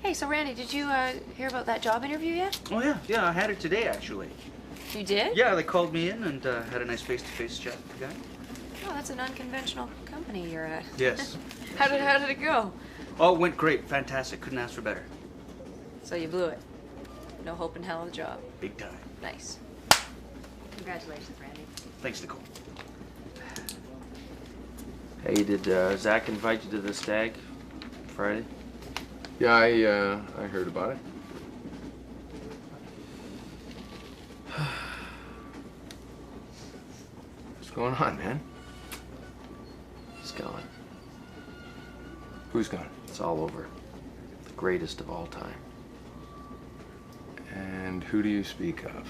Hey, so Randy, did you hear about that job interview yet? Oh yeah, I had it today actually. You did? Yeah, they called me in and had a nice face-to-face chat with the guy. Oh, that's an unconventional company you're at. Yes. How did it go? Oh, it went great, fantastic. Couldn't ask for better. So you blew it. No hope in hell of the job. Big time. Nice. Congratulations, Randy. Thanks, Nicole. Hey, did Zach invite you to the stag Friday? Yeah, I heard about it. What's going on, man? He's gone. Who's gone? It's all over. The greatest of all time. And who do you speak of?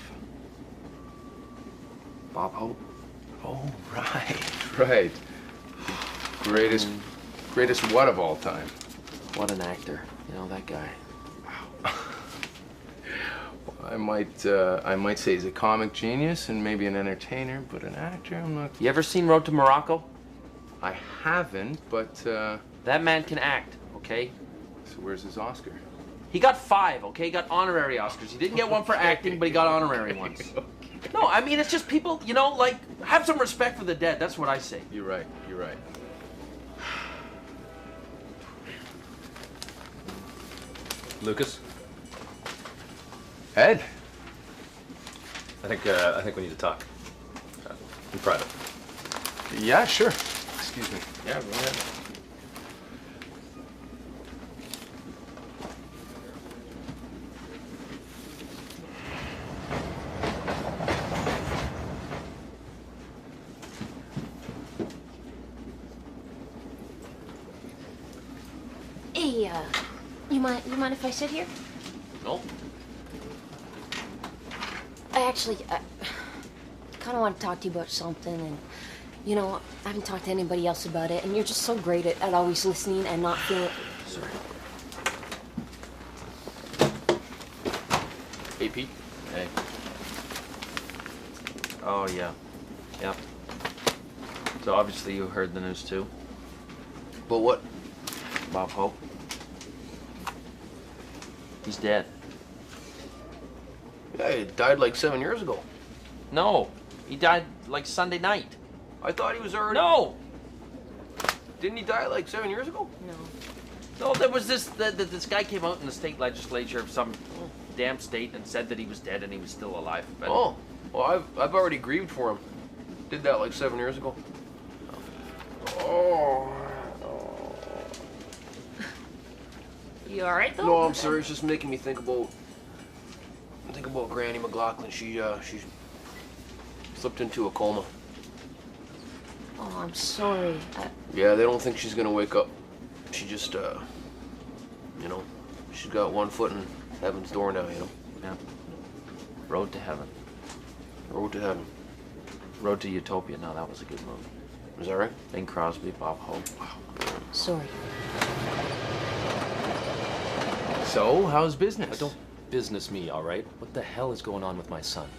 Bob Hope. Oh, right. Greatest what of all time? What an actor. You know, that guy. I might say he's a comic genius and maybe an entertainer, but an actor, I'm not. You ever seen Road to Morocco? I haven't, but That man can act, okay? So where's his Oscar? He got 5, okay? He got honorary Oscars. He didn't get one for acting, but he got honorary ones. No, I mean, it's just people, you know, like, have some respect for the dead. That's what I say. You're right. Lucas, Ed? I think we need to talk. In private. Yeah, sure. Excuse me. Yeah, go ahead. Hey, you mind if I sit here? No? I actually, kind of want to talk to you about something, and, you know, I haven't talked to anybody else about it, and you're just so great at always listening and not feeling... Sorry. Hey, Pete. Hey. Oh, yeah. Yep. So obviously you heard the news too. But what? Bob Hope. He's dead. Yeah, he died like 7 years ago. No, he died like Sunday night. I thought he was already... No! Didn't he die like 7 years ago? No. No, there was this guy came out in the state legislature of some damn state and said that he was dead and he was still alive. But Oh, well, I've already grieved for him. Did that like 7 years ago. Oh. You all right, though? No, I'm sorry. It's just making me think about Granny McLaughlin. She slipped into a coma. Oh, I'm sorry. Yeah, they don't think she's gonna wake up. She just, you know, she's got one foot in heaven's door now, you know. Yeah. Road to Heaven. Road to heaven. Road to Utopia. Now that was a good movie. Is that right? Bing Crosby, Bob Hope. Sorry. So, how's business? Don't business me, all right? What the hell is going on with my son?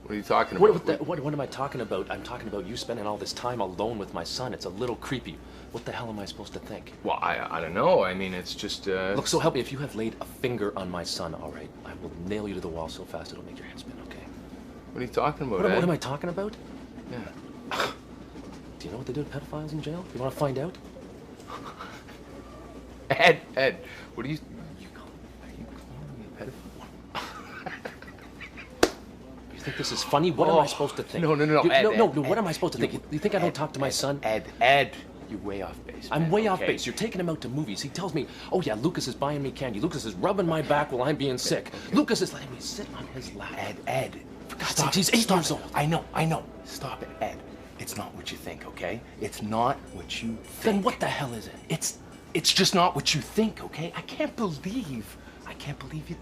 What are you talking about? What am I talking about? I'm talking about you spending all this time alone with my son. It's a little creepy. What the hell am I supposed to think? Well, I don't know. I mean, it's just, Look, so help me. If you have laid a finger on my son, all right, I will nail you to the wall so fast it'll make your head spin, okay? What are you talking about, What Ed? am I talking about? Yeah. Do you know what they do to pedophiles in jail? You want to find out? Ed, what are you calling me a pedophile? You think this is funny? What am I supposed to think? No, You- Ed, no, Ed, what am I supposed to think? You think I don't talk to my son? Ed, You're way off base. I'm man, way off okay? base. You're taking him out to movies. He tells me, oh yeah, Lucas is buying me candy. Lucas is rubbing my back while I'm being sick. Lucas is letting me sit on his lap. Ed. For God's sake, he's 8 years old. I know. Stop it, Ed. It's not what you think, okay? It's not what you think. Then what the hell is it? It's just not what you think, okay? I can't believe you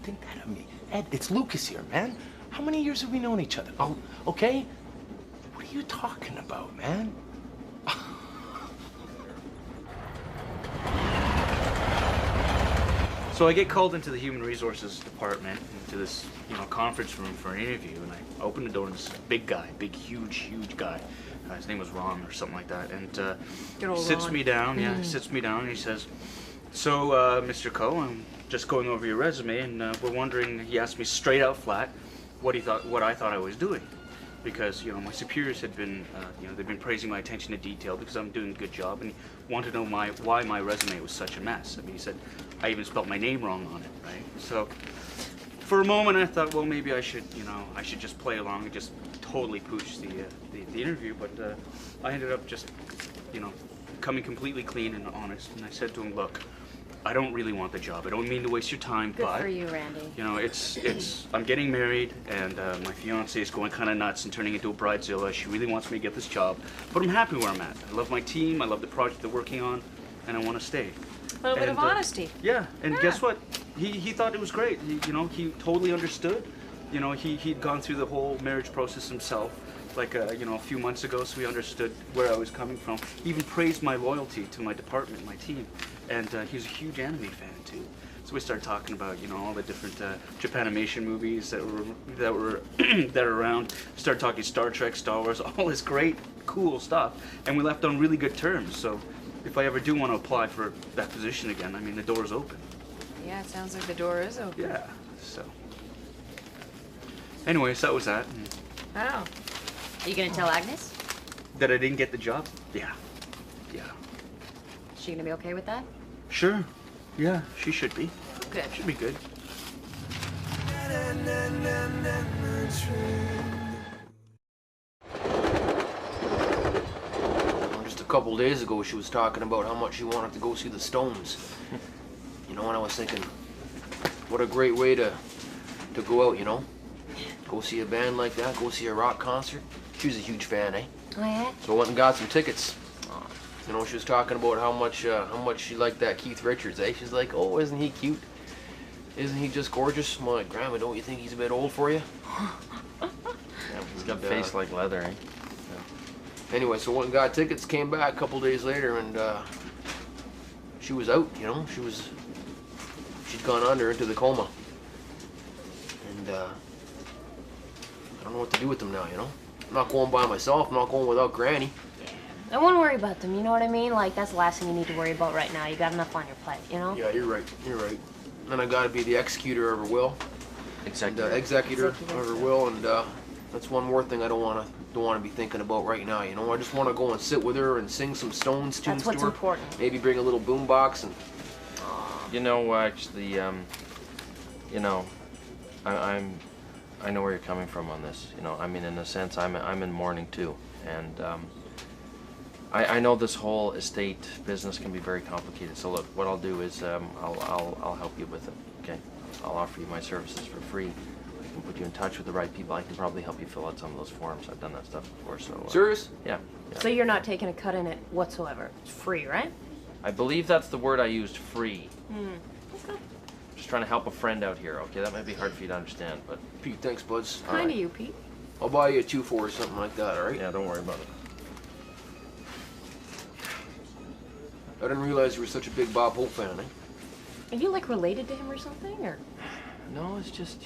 think that of me. Ed, it's Lucas here, man. How many years have we known each other? Oh, okay? What are you talking about, man? So I get called into the human resources department, into this, conference room for an interview, and I open the door and this big guy, huge guy. His name was Ron or something like that, and Good old sits Ron. me down. Yeah, sits me down, and he says, "So, Mr. Coe, I'm just going over your resume, and we're wondering." He asked me straight out flat, what I thought I was doing, because my superiors had been, they've been praising my attention to detail because I'm doing a good job, and wanted to know why my resume was such a mess. I mean, he said I even spelled my name wrong on it, right? So, for a moment, I thought, well, maybe I should just play along and just totally pooch the interview, but I ended up just, coming completely clean and honest, and I said to him, look, I don't really want the job. I don't mean to waste your time, Good but for you, Randy. I'm getting married, and my fiance is going kind of nuts and turning into a bridezilla. She really wants me to get this job, but I'm happy where I'm at. I love my team. I love the project they're working on, and I want to stay. A little bit of And, honesty. Yeah, and Yeah. guess what? He thought it was great. He totally understood. He'd gone through the whole marriage process himself, like a few months ago, so he understood where I was coming from. He even praised my loyalty to my department, my team, and he's a huge anime fan too. So we started talking about all the different Japanimation movies that are around. We started talking Star Trek, Star Wars, all this great, cool stuff, and we left on really good terms. So if I ever do want to apply for that position again, I mean, the door's open. Yeah, it sounds like the door is open. Yeah. So. Anyways, that was that. And Wow. Are you gonna tell Agnes? that I didn't get the job. Yeah. Is she gonna be okay with that? Sure. Yeah, she should be. Good. Should be good. Just a couple days ago, she was talking about how much she wanted to go see the Stones. And I was thinking, what a great way to go out, Go see a band like that, go see a rock concert. She was a huge fan, eh? Oh yeah? So I went and got some tickets. She was talking about how much she liked that Keith Richards, eh? She's like, oh, isn't he cute? Isn't he just gorgeous? I'm like, Grandma, don't you think he's a bit old for you? Yeah, he's got face like leather, eh? Anyway, so went and got tickets, came back a couple days later, and she was out, she'd gone under into the coma. And I don't know what to do with them now, I'm not going by myself, I'm not going without Granny. I wouldn't worry about them, you know what I mean? Like, that's the last thing you need to worry about right now. You got enough on your plate, Yeah, you're right. And I gotta be the executor of her will. Executor of her will, and that's one more thing I don't wanna be thinking about right now, I just wanna go and sit with her and sing some Stones tunes That's what's to her. important. Maybe bring a little boombox and Actually, I know where you're coming from on this. I mean, in a sense, I'm in mourning too, and I know this whole estate business can be very complicated. So look, what I'll do is I'll help you with it. Okay, I'll offer you my services for free. I can put you in touch with the right people. I can probably help you fill out some of those forms. I've done that stuff before. So serious? Yeah. So you're not taking a cut in it whatsoever. It's free, right? I believe that's the word I used, free. Just trying to help a friend out here, okay? That might be hard for you to understand, but... Pete, thanks, buds. Kind of you, Pete. I'll buy you a 2-4 or something like that, alright? Yeah, don't worry about it. I didn't realize you were such a big Bob Hope fan, eh? Are you, like, related to him or something, or? No, it's just,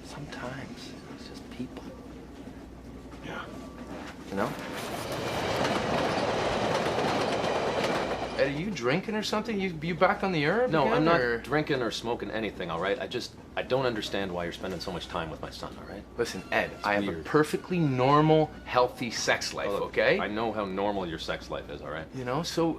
sometimes it's just people. Yeah. Ed, are you drinking or something? You back on the herb No, again, I'm not or? drinking or smoking anything, all right? I don't understand why you're spending so much time with my son, all right? Listen, Ed, I have a weird. perfectly normal, healthy sex life, Oh, look, okay? I know how normal your sex life is, all right? So,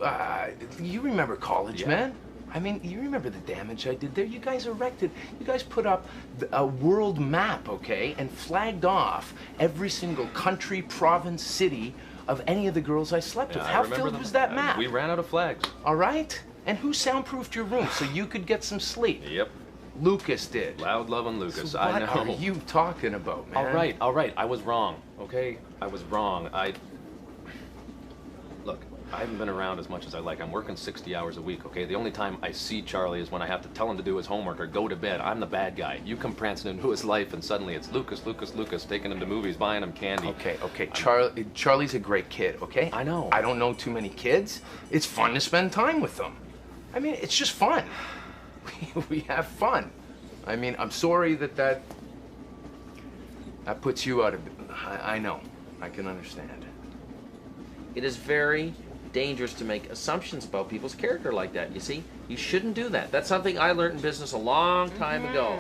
you remember college, Yeah. man? I mean, you remember the damage I did there? You guys erected, you guys put up a world map, okay? And flagged off every single country, province, city of any of the girls I slept with. I How remember filled them. was that map? We ran out of flags. All right? And who soundproofed your room so you could get some sleep? Yep. Lucas did. Loud loving Lucas. So I what know. are you talking about, man? All right. I was wrong. Okay, I was wrong. Look. I haven't been around as much as I like. I'm working 60 hours a week, okay? The only time I see Charlie is when I have to tell him to do his homework or go to bed. I'm the bad guy. You come prancing into his life and suddenly it's Lucas, taking him to movies, buying him candy. Okay. Charlie's a great kid, okay? I know. I don't know too many kids. It's fun to spend time with them. I mean, it's just fun. We have fun. I mean, I'm sorry that puts you out of... I know. I can understand. It is very dangerous to make assumptions about people's character like that. You see, you shouldn't do that. That's something I learned in business a long time ago.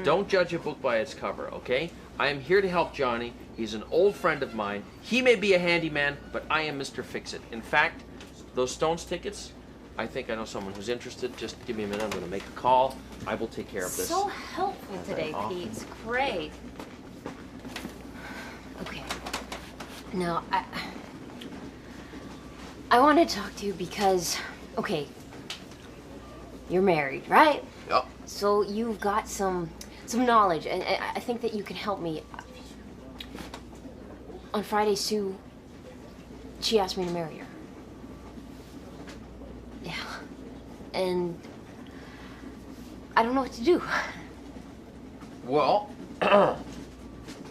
Don't judge a book by its cover, okay? I am here to help Johnny. He's an old friend of mine. He may be a handyman, but I am Mr. Fix-It. In fact, those Stones tickets, I think I know someone who's interested. Just give me a minute. I'm going to make a call. I will take care of this. So helpful today, Pete. It's great. Okay. Now, I want to talk to you because, okay, you're married, right? Yep. So you've got some knowledge, and I think that you can help me. On Friday, Sue, she asked me to marry her. Yeah. And I don't know what to do. Well,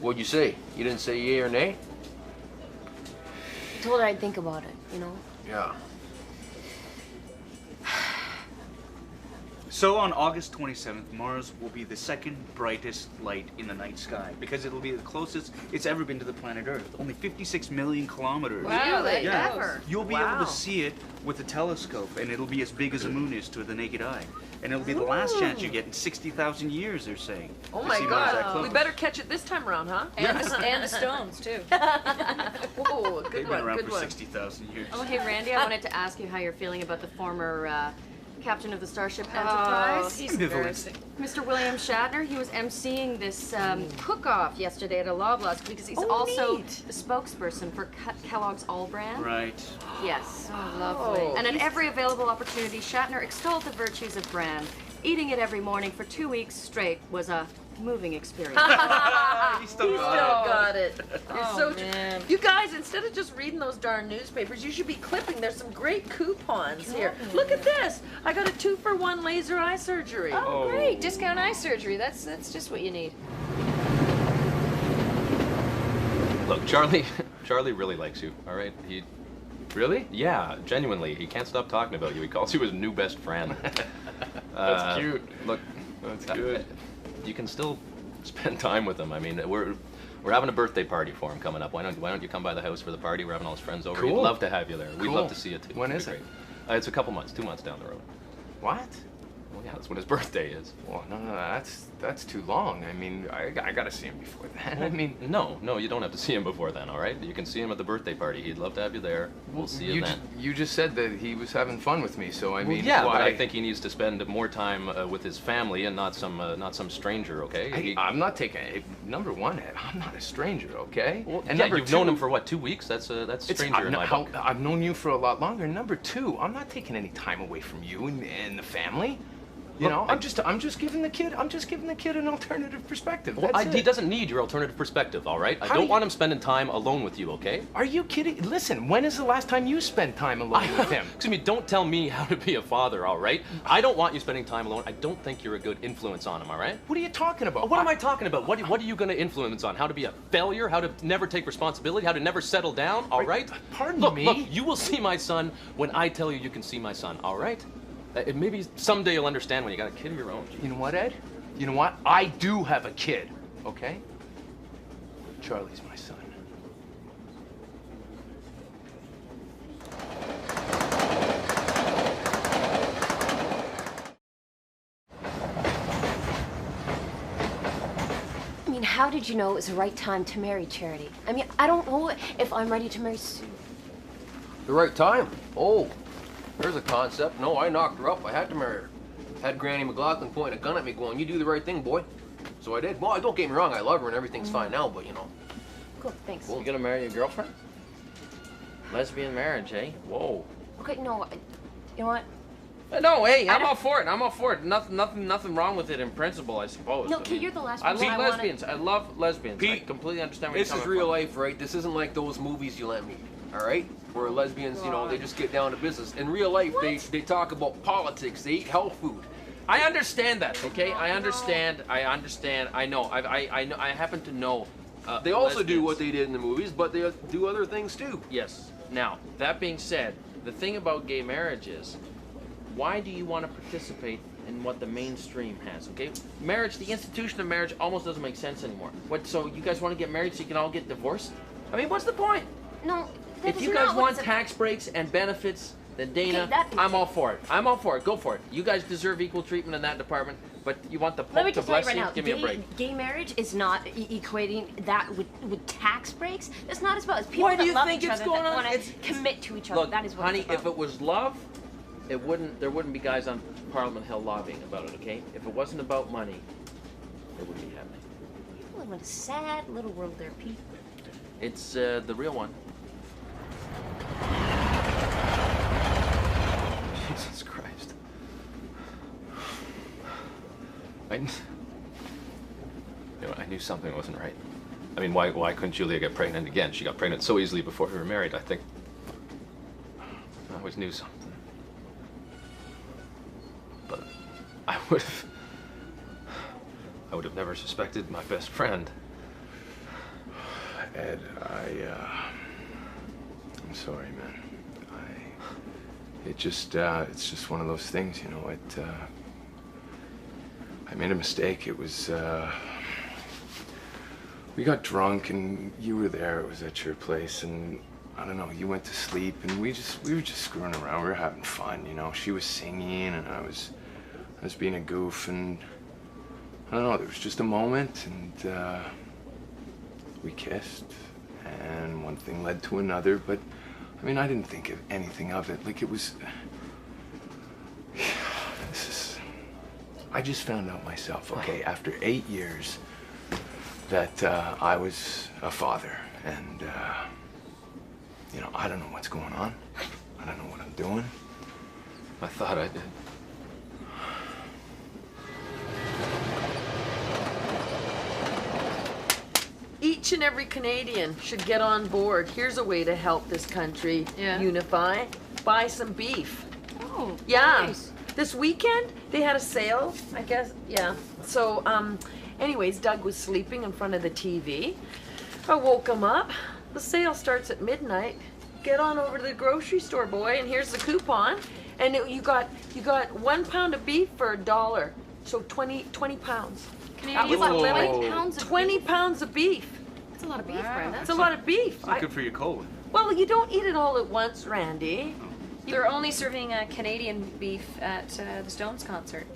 what'd you say? You didn't say yay or nay? I told her I'd think about it, you know? Yeah. So on August 27th, Mars will be the second brightest light in the night sky because it'll be the closest it's ever been to the planet Earth. Only 56 million kilometers. Wow, that Yeah. ever. You'll be able to see it with a telescope, and it'll be as big as a moon is to the naked eye. And it'll be the last chance you get in 60,000 years, they're saying. Oh to my see Mars that God! close. We better catch it this time around, huh? And the Stones, too. Whoa, They've good been one, around good for one. 60,000 years. Oh, hey, Randy, I wanted to ask you how you're feeling about the former captain of the Starship Enterprise. He's Ambivalent. embarrassing. Mr. William Shatner, he was emceeing this cook-off yesterday at a Loblaws because he's also neat. the spokesperson for Kellogg's All Brand. Right. Yes, oh, lovely. And at every available opportunity, Shatner extolled the virtues of brand. Eating it every morning for 2 weeks straight was a moving experience. He still Still got it. got it. You're Oh, so man. You guys, instead of just reading those darn newspapers, you should be clipping. There's some great coupons here. Look at this. I got a 2-for-1 laser eye surgery. Oh, great. Discount eye surgery. That's just what you need. Look, Charlie really likes you, all right? Really? Yeah, genuinely. He can't stop talking about you. He calls you his new best friend. That's cute. Look, That's good. You can still spend time with him. I mean, we're having a birthday party for him coming up. Why don't you come by the house for the party? We're having all his friends over. Cool. He'd love to have you there. We'd Cool. love to see you too. When It'd is be it? great. It's a couple months, 2 months down the road. What? Well, yeah, that's when his birthday is. Well, no, that's too long. I mean, I gotta see him before then. I mean, No, you don't have to see him before then, all right? You can see him at the birthday party. He'd love to have you there. We'll see you then. You just said that he was having fun with me, so I mean, Yeah, why? but I think he needs to spend more time with his family and not some stranger, okay? I'm not taking number one. Ed, I'm not a stranger, okay? Well, and yeah, number you've known two- him for what, 2 weeks? That's stranger in my book. I've known you for a lot longer. Number two, I'm not taking any time away from you and the family. You know, I'm just giving the kid an alternative perspective. Well, That's he it. doesn't need your alternative perspective, all right? I How do don't you- want him spending time alone with you, okay? Are you kidding? Listen, when is the last time you spent time alone with him? Excuse me, don't tell me how to be a father, all right? I don't want you spending time alone. I don't think you're a good influence on him, all right? What are you talking about? What am I talking about? What are you going to influence on? How to be a failure? How to never take responsibility? How to never settle down? All right? Pardon Look, me? Look, you will see my son when I tell you you can see my son, all right? Maybe someday you'll understand when you got a kid of your own. You know what, Ed? You know what? I do have a kid, okay? Charlie's my son. I mean, how did you know it was the right time to marry Charity? I mean, I don't know if I'm ready to marry Sue. The right time? Oh, there's a concept. No, I knocked her up. I had to marry her. Had Granny McLaughlin pointing a gun at me going, you do the right thing, boy. So I did. Well, don't get me wrong, I love her and everything's fine now, but you know. Cool, thanks. Cool. You gonna marry your girlfriend? Lesbian marriage, eh? Whoa. Okay, no, you know what? No, hey, I I'm don't- all for it. I'm all for it. Nothing wrong with it in principle, I suppose. No, I okay, mean, you're the last I person love I wanna- lesbians. I love lesbians. I Pete, completely understand where This you're is coming real from. life, right? This isn't like those movies you let me. All right, where lesbians, you know, they just get down to business. In real life, they talk about politics. They eat health food. I understand that, okay? I understand. I know. I know. I happen to know. They also do lesbians. what they did in the movies, but they do other things too. Yes. Now, that being said, the thing about gay marriage is, why do you want to participate in what the mainstream has? Okay, marriage, the institution of marriage, almost doesn't make sense anymore. What? So you guys want to get married so you can all get divorced? I mean, what's the point? No, that If is you not guys what want it's a- tax breaks and benefits, then Dana, Okay, that- I'm all for it. I'm all for it. Go for it. You guys deserve equal treatment in that department, but you want the Let me Pope to just tell you bless right you? now, Give me a break. gay marriage is not equating that with tax breaks. That's not as about. It's people Why do that you love think each it's other going that on? want to commit to each other. Look, that is what honey, it's about. if it was love, there wouldn't be guys on Parliament Hill lobbying about it, okay? If it wasn't about money, it wouldn't be happening. You live in a sad little world there, Pete. It's the real one. Jesus Christ. I knew something wasn't right. I mean, why couldn't Julia get pregnant again? She got pregnant so easily before we were married. I think I always knew something. But I would have never suspected my best friend. Ed, I'm sorry, man. It's just one of those things, you know. I made a mistake. It was, we got drunk and you were there. It was at your place, and I don't know. You went to sleep, and we were just screwing around. We were having fun, you know. She was singing, and I was being a goof, and I don't know. There was just a moment, and we kissed, and one thing led to another. But I mean, I didn't think of anything of it. Like, it was. I just found out myself, okay, after 8 years, that I was a father, and you know, I don't know what's going on. I don't know what I'm doing. I thought I did. Each and every Canadian should get on board. Here's a way to help this country unify. Buy some beef. Oh, Yeah. nice. This weekend, they had a sale, I guess. Yeah. So, anyways, Doug was sleeping in front of the TV. I woke him up. The sale starts at midnight. Get on over to the grocery store, boy, and here's the coupon. And you got 1 pound of beef for $1. So 20 pounds. Canadian, was you bought a limit. 20 pounds of 20 beef. pounds of beef. That's a lot of beef, Brenda. That's a lot of beef. Not good for your colon. Well, you don't eat it all at once, Randy. They're only serving Canadian beef at the Stones concert.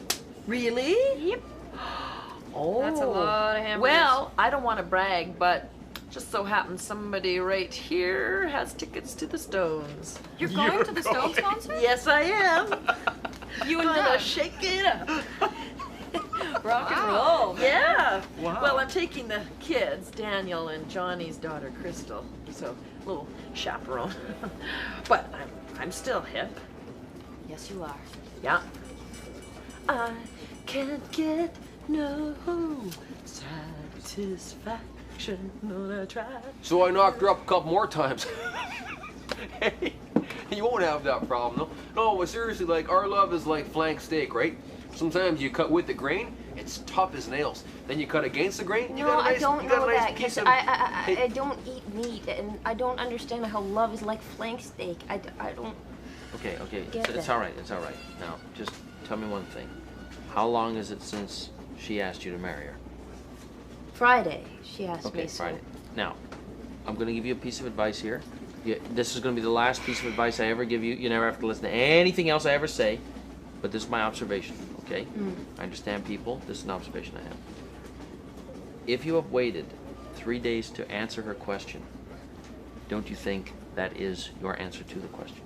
Really? Yep. Oh. That's a lot of hamburgers. Well, I don't want to brag, but just so happens somebody right here has tickets to the Stones. You're going to the Stones concert? Yes, I am. You and Gonna Doug. shake it up. Rock and roll. Yeah. Wow. Well, I'm taking the kids, Daniel and Johnny's daughter, Crystal. So, little chaperone. But I'm still hip. Yes, you are. Yeah. I can't get no satisfaction when I try. So I knocked her up a couple more times. Hey, you won't have that problem, though. No, but seriously, like, our love is like flank steak, right? Sometimes you cut with the grain, it's tough as nails. Then you cut against the grain, you No, got a nice, I don't you got know a nice that piece because of. I don't eat meat, and I don't understand how love is like flank steak. I don't. Okay, Get it's that. all right. It's all right. Now, just tell me one thing. How long is it since she asked you to marry her? Friday, she asked Okay, me. So. Friday. Now, I'm going to give you a piece of advice here. This is going to be the last piece of advice I ever give you. You never have to listen to anything else I ever say, but this is my observation, okay? I understand people. This is an observation I have. If you have waited 3 days to answer her question, don't you think that is your answer to the question?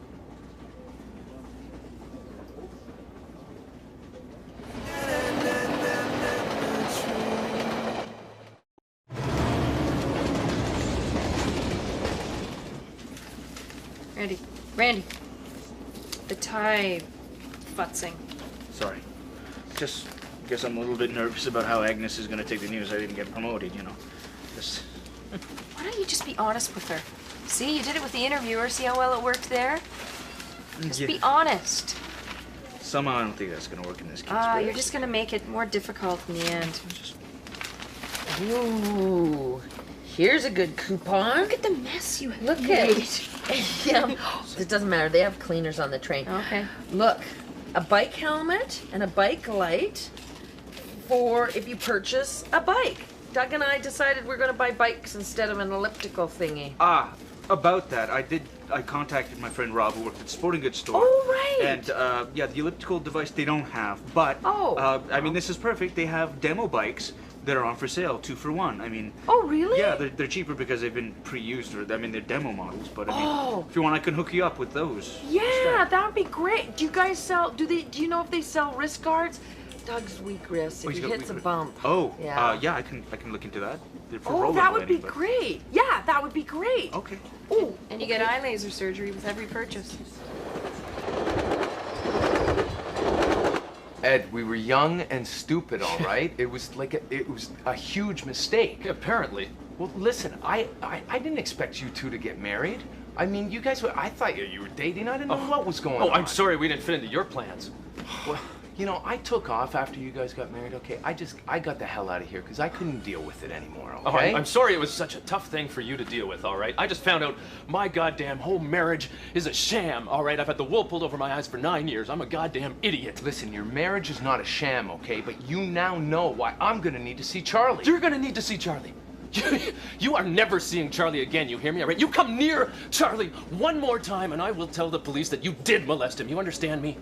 Randy. The tie futzing. Sorry. Just guess I'm a little bit nervous about how Agnes is going to take the news I didn't get promoted, you know. Just... Why don't you just be honest with her? See, you did it with the interviewer. See how well it worked there? Just Yeah. be honest. Somehow I don't think that's going to work in this case. Ah, but you're just gonna make it more difficult in the end. Ooh, here's a good coupon. Look at the mess you have Look made. at yeah. It doesn't matter. They have cleaners on the train. Okay. Look, a bike helmet and a bike light for if you purchase a bike. Doug and I decided we're going to buy bikes instead of an elliptical thingy. About that, I contacted my friend Rob who worked at the sporting goods store. Oh, right. And, yeah, the elliptical device they don't have, but, I mean, this is perfect. They have demo bikes that are on for sale, 2 for 1. I mean... Oh, really? Yeah, they're cheaper because they've been pre-used, or, I mean, they're demo models, but, I mean, Oh. if you want, I can hook you up with those. Yeah, that would be great. Do you guys sell, do you know if they sell wrist guards? Doug's weak wrist if he's he got hits a weak- bump. Oh, Yeah. yeah, I can look into that. They're for Oh, that would be rollerblading, but- great. Yeah, that would be great. Okay. Oh, And you get eye laser surgery with every purchase. Ed, we were young and stupid, all right? It was a huge mistake. Apparently. Well, listen, I didn't expect you two to get married. I mean, you guys were, I thought you were dating. I didn't know what was going on. Oh, I'm sorry we didn't fit into your plans. Well, you know, I took off after you guys got married, okay? I got the hell out of here because I couldn't deal with it anymore, Oh, okay? I'm sorry it was such a tough thing for you to deal with, all right? I just found out my goddamn whole marriage is a sham, all right? I've had the wool pulled over my eyes for 9 years. I'm a goddamn idiot. Listen, your marriage is not a sham, okay? But you now know why I'm gonna need to see Charlie. You're gonna need to see Charlie. You are never seeing Charlie again, you hear me, all right? You come near Charlie one more time and I will tell the police that you did molest him. You understand me?